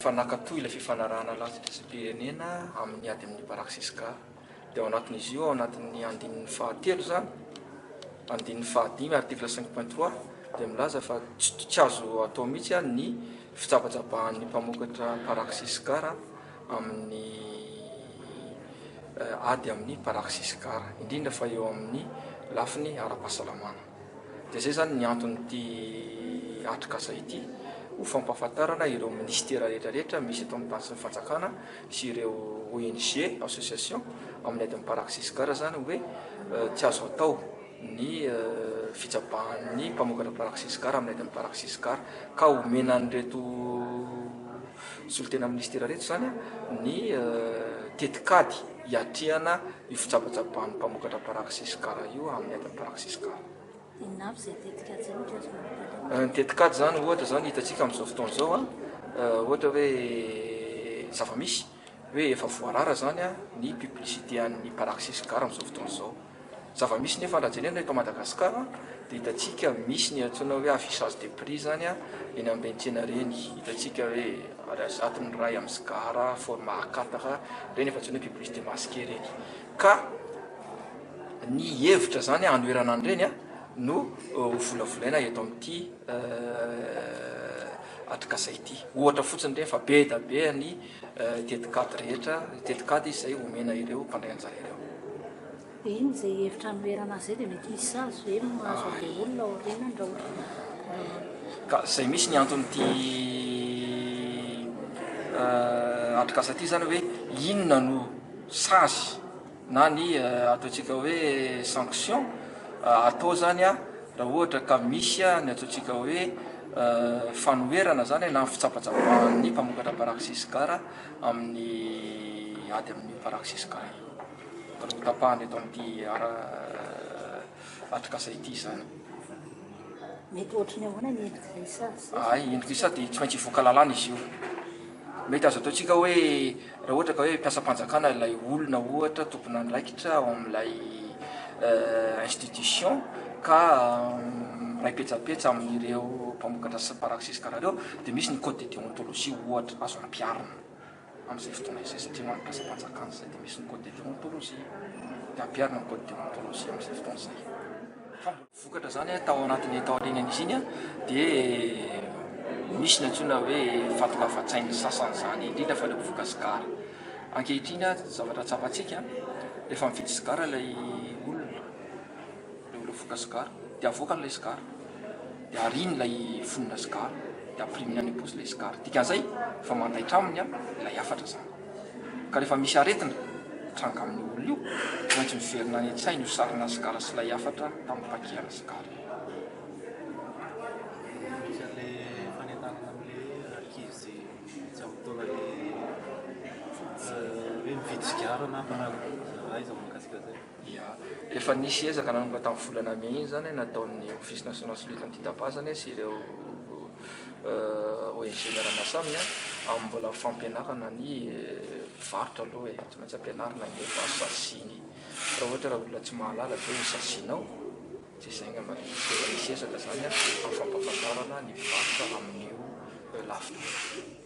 fanakatoy ilay fifanarahana lasitry-pirenena amin'ny ady amin'ny Paraxiscar. Dia ao anatin'izy io, ao anatin'ny andinin'ny fahatelo zany, andinin'ny fahadimy article 5.3 dia milaza fa tsy azo atao mihitsy ny fitsapatsapahany mpamokatra Paraxiscar amin'ny ady amin'ny Paraxiscar, indrindra fa eo amin'ny lafiny ara-pahasalamana. Dia zay zany ny anton'ity atrikasa ity ho fampahafantarana ireo ministera rehetrarehetra misy eto amin'ny tany sy ny fanjakana sy ireo ONG association amin'ny ady amin'ny Paraxiscar zany hoe tsy azo atao ny fitsapahan'ny mpamokatra Paraxiscar amin'ny ady amin'ny Paraxiscar, ka omena an'ireto solitena ministera rehetra zany ny tetikady hiatrehana io fitsapatsapahan'ny mpamokatra Paraxiscar io amin'ny ady amin'ny Paraxiscar. Ny tetikady zany ohatra zany hitantsika amin'izao fotoana zao ohatra hoe zava-misy hoe efa voarara zany ny publicité an'ny Paraxiscar amin'izao fotoana zao. Zava-misy nefa rahajenena eto Madagasikara dia hitantsika misy ny antsoina hoe affichage de prix zany eny amin'ny tsena reny, hitantsika hoe atony ray amin'ny cigare format A4 reny efa antsoina hoe publicité masquée reny. Ka ny hevitra zany anoerana an'ireny no volavolaina eto amin'ity atrikasa ity. Ohatra fotsiny ireny fa be da be ny tetikady rehetra, tetikady izay omena ireo mpandray anjara ireo. Iny zay hevitra anoerana zay dia mety misy azo hoe mahazo be olona orena ndraotra. Ka izay misy ny anton'ity atrikasa ity zany hoe inona no sazy na ny ataontsika hoe sanction atao zany raha ohatra ka misy ny ataontsika hoe fanoerana zany na fitsapatsapahan'ny mpamokatra Paraxiscar amin'ny ady amin'ny Paraxiscar tapahany eto amin'ity atrikasa ity zany. Mety ohatrany ahoana ny endrika isa? Endrika isa dia tsy maintsy hivoaka lalàna izy io. Mety azo ataontsika hoe raha ohatra ka hoe mpiasam-panjakana ilay olona ohatra tompona andraikitra ao amin'ilay institution ka raipetsapetsa amin'ireo mpamokatra Paraxiscar ireo dia misy ny code de déontologie ohatra azo ampiarina amin'izay fotoana izay satria manana mpiasam-panjakana izay dia misy ny code de déontologie dia ampiarina ny code de déontologie amin'izay fotoana izay. Vokatra zany tao anatin'ny tao aorianan'izy iny dia misy ny antsoina hoe fatokafatsain'ny sasany zany indrindra fa ilay mpivoaka sigara. Ankehitriny zavatra tsapantsika rehefa mividy sigara ilay olona mivoaka sigara dia avoaka n'ilay sigara dia ariny ilay fonina sigara dia ampriminy any am-pozy ilay sigara. Dikan'izay fa mandaitra aminy ilay afatra zany. Ka rehefa misy aretina tranga amin'ny olona io maintsy miverina any an-tsainy io sarina sigara sy ilay afatra tamin'ny pakihana sigara. Efa nisy ezaka nanomboka tamin'ny volana Mai iny zany nataon'ny Office national de lutte anti-tabac sy ireo ONG miara-miasa aminy amin'ny mbola fampianarana ny mpivarotra aloha tsy maintsy ampianarana ny sasiny. Raha ohatra raha olona tsy mahalala dia hoe sasinao tsy izay ngamba nisy ezaka zany amin'ny fampahafantarana ny mpivarotra amin'io lafiny.